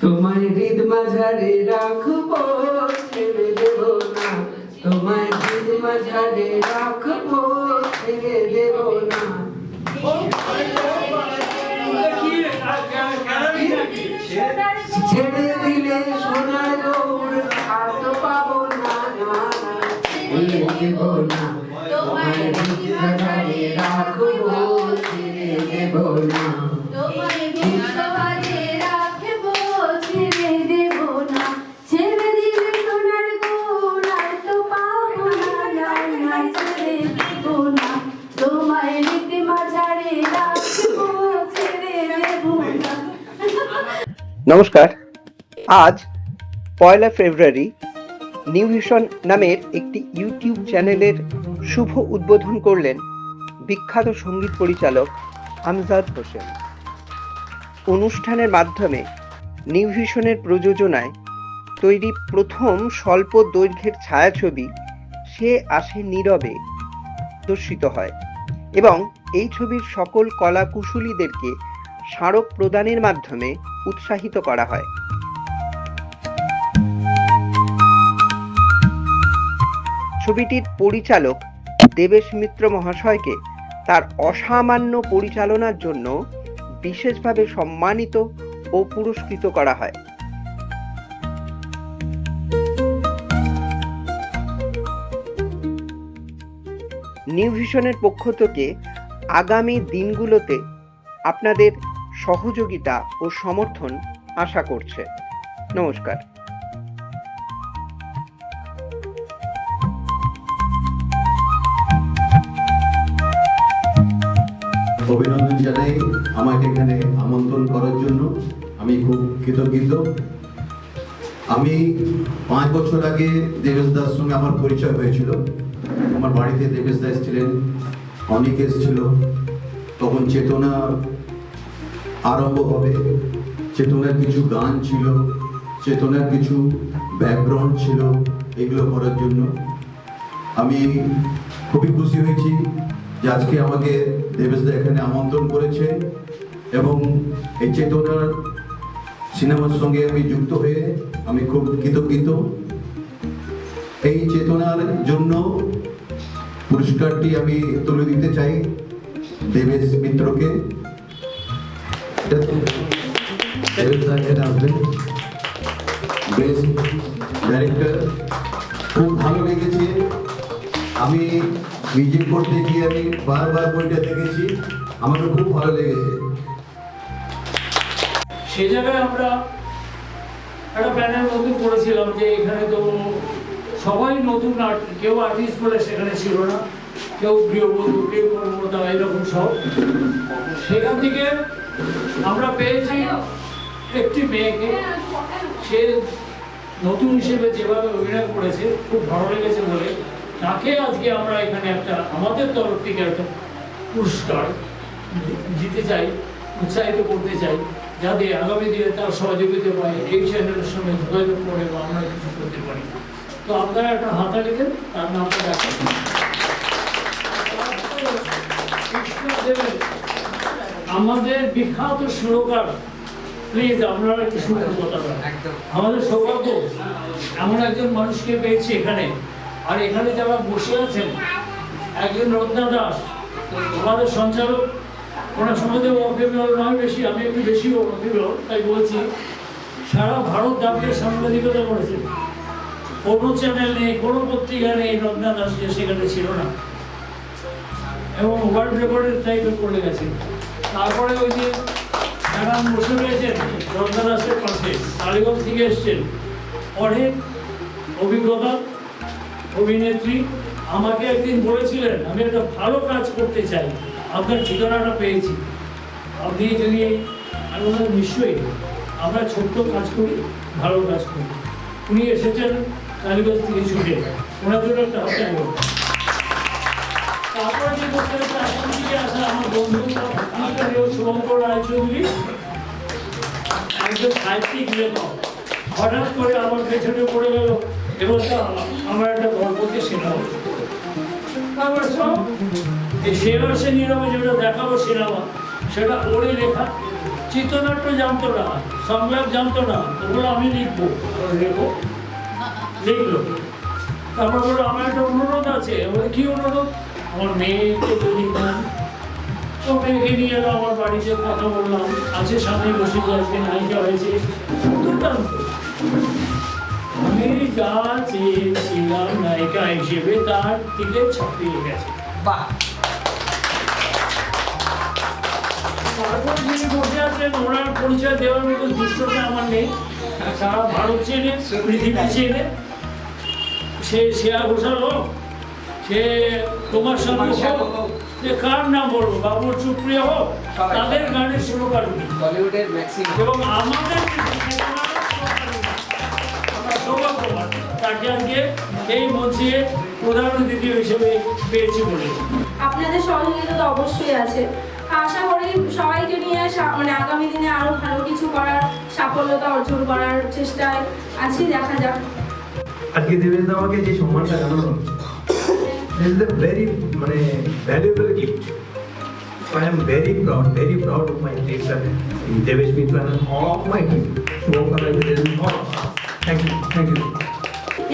তোমায় হৃদ মাঝারে রাখবো, ছেড়ে দেব না। তোমায় হৃদ মাঝারে রাখবো, ছেড়ে দেব না। ছেড়ে দিলে সোনার গৌর আর তো পাবো না, না, না, ছেড়ে দেব না। তোমায় হৃদ মাঝারে রাখবো, ছেড়ে দেব না। নমস্কার। আজ 1 ফেব্রুয়ারি নিউ ভিশন নামের একটি ইউটিউব চ্যানেলের শুভ উদ্বোধন করলেন বিখ্যাত সঙ্গীত পরিচালক আমজাদ হোসেন। অনুষ্ঠানের মাধ্যমে নিউ ভিশনের প্রযোজনায় তৈরি প্রথম স্বল্প দৈর্ঘ্যের ছায়াছবি সে আসে নীরবে প্রদর্শিত হয় এবং এই ছবির সকল কলা কুশলীদেরকে স্মারক প্রদানের মাধ্যমে উৎসাহিত করা হয়। ছবিটির পরিচালক দেবেশ মিত্র মহাশয়কে তার অসামান্য পরিচালনার জন্য বিশেষভাবে সম্মানিত ও পুরস্কৃত করা হয়। নিউ ভিশনের পক্ষ থেকে আগামী দিনগুলোতে আপনাদের সহযোগিতা ও সমর্থন আশা করছে। নমস্কার। অভিনন্দন জানাই আমাকে এখানে আমন্ত্রণ করার জন্য। আমি খুব কৃতজ্ঞ। আমি 5 বছর আগে দেবেশ দার সঙ্গে আমার পরিচয় হয়েছিল। আমার বাড়িতে দেবেশ দা এসেছিলেন, অনেক এসেছিল। তখন চেতনা আরম্ভ হবে, চেতনার কিছু গান ছিল, চেতনার কিছু ব্যাকগ্রাউন্ড ছিল, এগুলো করার জন্য আমি খুবই খুশি হয়েছি যে আজকে আমাকে দেবেশদা এখানে আমন্ত্রণ করেছে এবং এই চেতনার সিনেমার সঙ্গে আমি যুক্ত হয়ে আমি খুব কৃতজ্ঞ। এই চেতনার জন্য পুরস্কারটি আমি তুলে দিতে চাই দেবেশ মিত্রকে। বেস্ট ডাইরেক্টর, খুব ভালো লেগেছে। আমি মিউজিক করতে গিয়ে আমি বারবার বইটা দেখেছি, আমাকে খুব ভালো লেগেছে। সে জায়গায় আমরা একটা প্ল্যানের মধ্যে করেছিলাম যে এখানে তো সবাই নতুন কেউ আর্টিস্ট বলে সেখানে ছিল না, কেউ গৃহবধূ, কেউ কর্মতা, এরকম সব। সেখান থেকে আমরা পেয়েছি একটি মেয়েকে, সে নতুন হিসেবে যেভাবে অভিনয় করেছে খুব ভালো লেগেছে বলে তাকে আজকে আমরা এখানে একটা আমাদের তরফ থেকে একটা পুরস্কার দিতে চাই, উৎসাহিত করতে চাই, যাতে আগামী দিনে তার সহযোগিতা পাই, এই চ্যানেলের সঙ্গে যোগাযোগ করে বা আমরা কিছু করতে পারি। তো আপনারা একটা হাতা লিখেন, তার নামটা দেখেন। আমাদের বিখ্যাত সুরকার, প্লিজ আপনারা একটু শুনতে কথা বলেন। আমাদের সৌভাগ্য এমন একজন মানুষকে পেয়েছি এখানে। আর এখানে যারা বসে আছেন, একজন রত্না দাস আমাদের সঞ্চালক, ওনার সমাজে ওয়াকিবল নয় বেশি, আমি একটু বেশি ওয়াকিবল, তাই বলছি। সারা ভারত দাবিয়ে সাংবাদিকতা করেছে, কোনো চ্যানেল নেই, কোনো পত্রিকা নেই রত্না দাস যে সেখানে ছিল না, এবং ওয়ার্ল্ড রেকর্ডের টাইপের করে গেছে। তারপরে ওই যে যারা বসে রয়েছেন রত্না দাসের পাশে, কালীগঞ্জ থেকে এসছেন, অনেক অভিজ্ঞতা অভিনেত্রী। আমাকে একদিন বলেছিলেন আমি একটা ভালো কাজ করতে চাই, আপনার ঠিকানাটা পেয়েছি, আপনি যদি, আমি বললাম নিশ্চয়ই, আমরা ছোট্ট কাজ করি, ভালো কাজ করি। উনি এসেছেন কালীগঞ্জ থেকে ছুটে, ওনার জন্য একটা হত্যা করব। তারপরে যে করতে আসাম থেকে আসা আমার বন্ধু শুভঙ্কর রায়চৌধুরী, একজন সাহিত্যিক লেখক, হঠাৎ করে আমার পেছনে পড়ে গেল এবং আমার একটা গল্পকে শেখাবো। তারপর সব এই সেরা সে নীরবে যেটা দেখাবো সিনেমা, সেটা ওরে লেখা চিত্রনাট্য জানতো না, সংলাপ জানতো না, ওগুলো আমি লিখবো। লিখলো, তারপর বললো আমার একটা অনুরোধ আছে। বলে কি অনুরোধ? আমার মেয়েকে যদি দেন। তো মেয়েকে নিয়ে এলো আমার বাড়িতে, কথা বললাম, আছে সামনে বসে আজকে নায়িকা হয়েছে। দুর্দান্ত, আমি যা চেয়েছিলাম নায়িকা হিসেবে তার থেকে ছাপিয়ে গেছে। তারপর যিনি বসে আছেন ওনার পরিচয় দেওয়ার মতো দৃশ্যটা আমার নেই। সারা ভারত চেনে, পৃথিবী চেনে। সে শ্রেয়া ঘোষাল হোক, সে তোমার সঙ্গে হোক, সে কার নাম বলবো, বাবুর সুপ্রিয়া হোক, তাদের গানের সুরকার উনি। বলিউডের ম্যাক্সিমাম এবং আমাদের সৌভাগ্যবান তাকে আজকে এই মঞ্চে প্রধান অতিথি হিসেবে পেয়েছি বলে। আপনাদের সহযোগিতা তো অবশ্যই আছে। আশা করি সবাইকে নিয়ে মানে আগামী দিনে আরো ভালো কিছু করার, সাফল্যতা অর্জন করার চেষ্টায় আছি, দেখা যাক। আজকে দেবেশ দা আমাকে যে সম্মানটা জানানো, this is a very মানে valuable gift. So I am very proud of my dear sir, Devesh Mitra and all of my team to organize this. Thank you.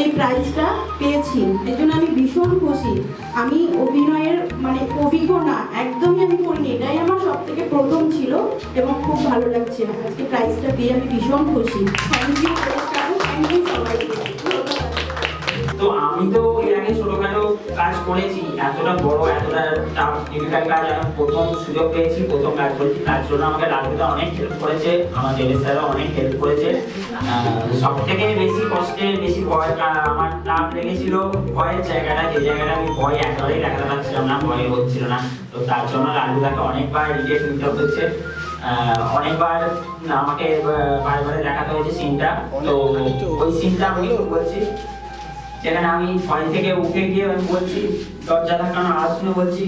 এই প্রাইজটা পেয়েছি এর জন্য আমি ভীষণ খুশি। আমি অভিনয়ের মানে অভিজ্ঞ না, একদমই আমি করিনি, এটাই আমার সব থেকে প্রথম ছিল এবং খুব ভালো লাগছে। আজকে প্রাইজটা পেয়ে আমি ভীষণ খুশি। থ্যাংক ইউ সবাইকে। তো আমি তো এর আগে ছোটখাটো কাজ করেছি, এতটা বড় এতটা টাফ ডিফিকাল্ট কাজ আমি প্রথম সুযোগ পেয়েছি, প্রথম কাজ করেছি। তার জন্য আমাকে রাজুদা অনেক হেল্প করেছে, আমার দেবেশ স্যারও অনেক হেল্প করেছে। সব থেকে বেশি কষ্টে বেশি ভয় আমার টাফ লেগেছিল ভয়ের জায়গাটা, যে জায়গাটা আমি ভয় একেবারেই দেখাতে পারছিলাম না, ভয় হচ্ছিল না। তো তার জন্য রাজুদাকে অনেকবার রিটেক নিতে হচ্ছে, অনেকবার আমাকে বারে দেখাতে হয়েছে সিনটা। তো ওই সিনটা আমি বলছি, যেখানে আমি ভয় থেকে উঠে গিয়ে আমি বলছি, দরজা ধাক্কানোর আওয়াজ শুনে বলছি,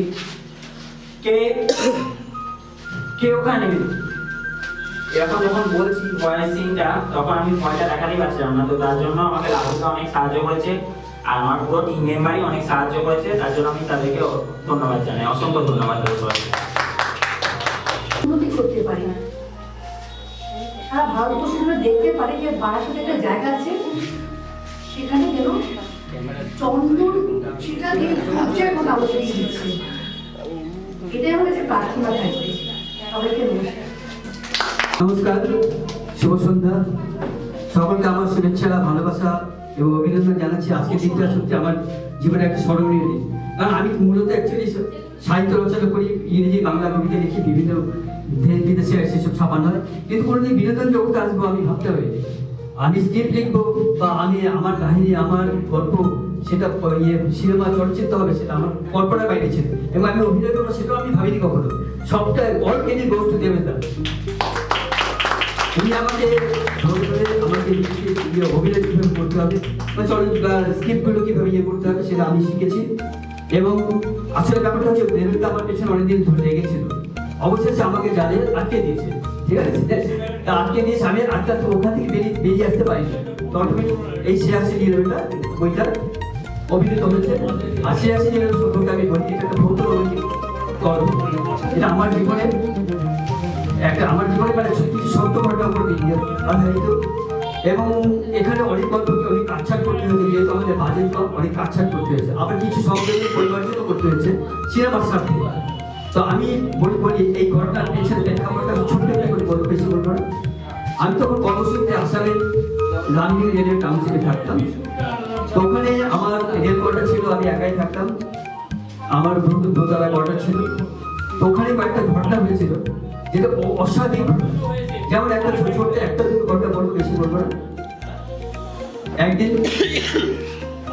কে ওখানে? এরকম যখন বলছি ভয়ের সিনটা, তখন আমি ভয়টা দেখাতেই পারছিলাম না। তো তার জন্য আমাকে রাহুলদা অনেক সাহায্য করেছে, আর আমার পুরো টিম মেম্বারই অনেক সাহায্য করেছে। তার জন্য আমি তাদেরকে ধন্যবাদ জানাই, অসংখ্য ধন্যবাদ সবাইকে। উন্নতি করতে পারি না, সারা ভারতবর্ষ দেখতে পারে যে বারাসাতে একটা জায়গা আছে, সেখানে যেন চন্দন সেটা দিয়ে সূর্যের মতো আলো ছড়িয়ে দিচ্ছে। এটাই আমার কাছে প্রার্থনা থাকবে। সবাইকে নমস্কার। নমস্কার, শুভ সন্ধ্যা। সকলকে আমার শুভেচ্ছা, ভালোবাসা এবং অভিনন্দন জানাচ্ছি। আজকের দিনটা সত্যি আমার জীবনে একটা স্মরণীয় দিন। কারণ আমি মূলত অ্যাকচুয়ালি সাহিত্য রচনা করি, ইংরেজি বাংলা কবিতা লিখি, বিভিন্ন দেশ বিদেশে সেসব ছাপানো হয়, কিন্তু কোনোদিন বিনোদন জগতে আসবো আমি ভাবতে পারিনি। আমি স্ক্রিপ্ট লিখবো বা আমি আমার কাহিনী, আমার গল্প সেটা সিনেমা চলচ্চিত্র হবে, সেটা আমার কল্পনার বাইরে ছিল, এবং আমি অভিনয় করবো সেটাও আমি ভাবিনি কখনো। সবটা all credit goes to Debesh দা। উনি আমাকে আমাকে অভিনয় কীভাবে করতে হবে বা স্ক্রিপ্টগুলো কীভাবে করতে হবে সেটা আমি শিখেছি। এবং আসলে ব্যাপারটা হচ্ছে দেবেশদা আমার পেছনে অনেকদিন ধরে লেগেছিল, অবশেষে আমাকে জালে আটকে দিয়েছে, ঠিক আছে? তা আটকে দিয়েছে, আমি আটকা তো ওখান থেকে বেরিয়ে আসতে পারিনি। তো অটোমেটিক এই শেয়ারসি নিরবেটা বইটা অভিনীত হয়েছে। আর শেয়ারসি নিরবের সম্পর্কে আমি বলি, এটা একটা ভৌত রোমান্টিক গল্প। এটা আমার জীবনে মানে কিছু সত্য ঘটনার উপর আধারিত, এবং এখানে অনেক গল্পকে অনেক কাটছাট করতে হয়েছে, যেহেতু আমাদের বাজেট কম, অনেক কাটছাট করতে হয়েছে, আবার কিছু শব্দকে পরিবর্তিত করতে হয়েছে সিনেমার সাথে। তো আমি বলি এই ঘটনার পেছনে প্রেক্ষাপটটা ছোট্ট একটা করে বলবো, বেশি বলবো না। আমি তখন কর্মসূচিতে আসামে লামডিং রেলের টাউনশিপে থাকতাম। তো ওখানে আমার রেল কোয়ার্টার ছিল, আমি একাই থাকতাম, আমার দোতলা কোয়ার্টার ছিল। তো ওখানে কয়েকটা ঘটনা হয়েছিল যেটা অস্বাভাবিক। যেমন একটা ছোট্ট একটা দুটো ঘটনা বলবো, বেশি বলবো না। একদিন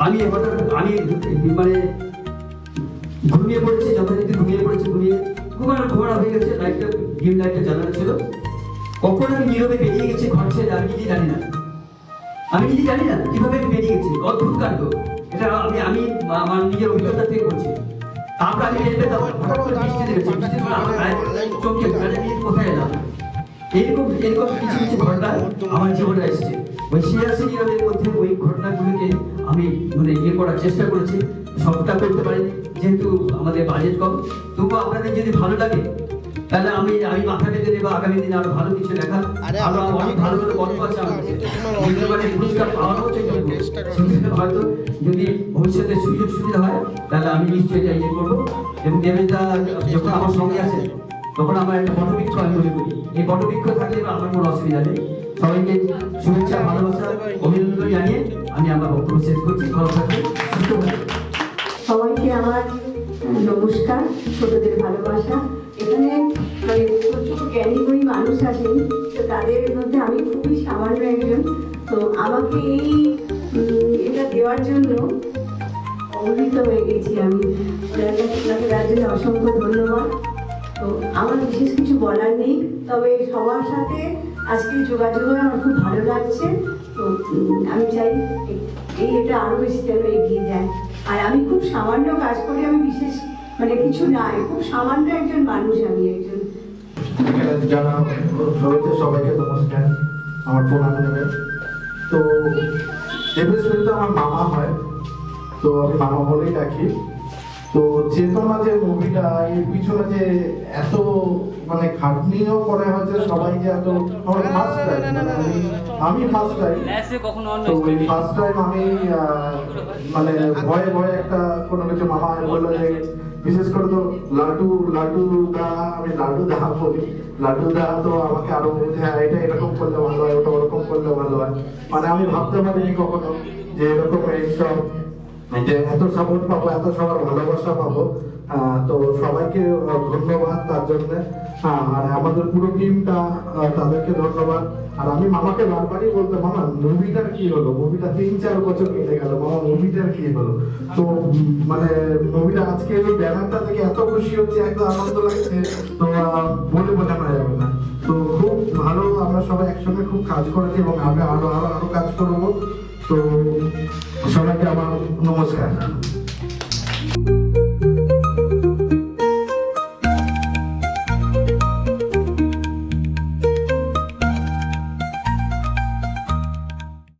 আমি মানে ঘুমিয়ে পড়েছি, যথারীতি ঘুমিয়ে পড়েছি, ঘুমানো হয়ে গেছে, লাইটটা ডিম লাইটটা জ্বালানো ছিল। কখন আমি নীরবে বেরিয়ে গেছি ঘর ছেড়ে আমি নিজে জানি না কিভাবে আমি বেরিয়ে গেছি। অদ্ভুত কাণ্ড এটা, আমি আমার নিজের অভিজ্ঞতা থেকে বলছি। তারপর আমি বৃষ্টি দেখেছি, আমার গায়ে চমকে আমি কোথায় এলাম। এরকম কিছু ঘটনা আমার জীবনে এসেছে। ওই শেয়ারসি নীরবের মধ্যে ওই ঘটনাগুলোকে আমি মানে করার চেষ্টা করেছি, সবটা করতে পারিনি যেহেতু আমাদের বাজেট কম। তবুও আপনাদের যদি ভালো লাগে তাহলে আমি মাথা পেতে নেবো আগামী দিনে আরো ভালো কিছু লেখা, আরো অনেক ভালো ভালো গল্প আছে আমার কাছে। মানে পুরস্কার পাওয়ারও যোগ্য। সেখানে হয়তো যদি ভবিষ্যতে সুযোগ সুবিধা হয় তাহলে আমি নিশ্চয়ই ইয়ে করবো। এবং দেবেশদা যখন আমার সঙ্গে আছে তখন আমার একটা বটবৃক্ষ আমি তৈরি করি। এই বটবৃক্ষ থাকলে আমার কোনো অসুবিধা নেই। সবাইকে শুভেচ্ছা, ভালোবাসা, অভিনন্দন জানিয়ে আমি আমার বক্তব্য শেষ করছি। ভালো থাকবেন, সুস্থ থাকবেন। সবাইকে আমার নমস্কার, ছোটদের ভালোবাসা। এখানে মানে প্রচুর জ্ঞানী গুণী মানুষ আছেন, তো তাদের মধ্যে আমি খুবই সামান্য একজন। তো আমাকে এটা দেওয়ার জন্য অবহিত হয়ে গেছি আমি। ওনাকে তার জন্য অসংখ্য ধন্যবাদ। তো আমার বিশেষ কিছু বলার নেই, তবে সবার সাথে আজকে যোগাযোগ হয়ে আমার খুব ভালো লাগছে। তো আমি চাই এটা আরও বেশি যেন এগিয়ে যায়। আর আমি খুব সামান্য কাজ করি, আমি বিশেষ মানে কিছু নাই, খুব সামান্য একজন মানুষ আমি একজন। যারা সবাইকে নমস্কার, আমার প্রণাম নেবেন। তো দেবেশ মিত্র আমার মামা হয়, তো আমি মামা বলেই ডাকি। তো চেতনা যে মুভিটা, এর পিছনে যে এত মানে খাটনিও করে হয়েছে সবাই, যে এত আমার ফার্স্ট টাইম, আমি ফার্স্ট টাইম, তো ওই ফার্স্ট টাইম আমি মানে ভয়ে ভয়ে একটা কোনো কিছু মামা বললো যে বিশেষ করে তো লাড্ডু দা, আমি লাড্ডু দা বলি, লাড্ডু দা তো আমাকে আরো বলছে হ্যাঁ এটা এরকম করলে ভালো হয়, ওটা ওরকম করলে ভালো হয়। মানে আমি ভাবতে পারিনি কখনো যে এরকম এইসব যে এত সাপোর্ট পাবো, এত সবার ভালোবাসা পাবো। তো সবাইকে ধন্যবাদ তার জন্য। আর আমাদের পুরো টিমটা, তাদেরকে ধন্যবাদ। আর আমি মামাকে বারবারই বলতাম, মামা মুভিটার কি হলো, মুভিটা 3-4 বছর কেটে গেল, মামা মুভিটার কি হলো। তো মানে মুভিটা আজকে এই ব্যানারটা থেকে এত খুশি হচ্ছে, একদম আনন্দ লাগছে, তো বলে বোঝানো যাবে না। তো খুব ভালো, আমরা সবাই একসঙ্গে খুব কাজ করেছি এবং আরো কাজ করবো। তো সবাইকে আমার নমস্কার।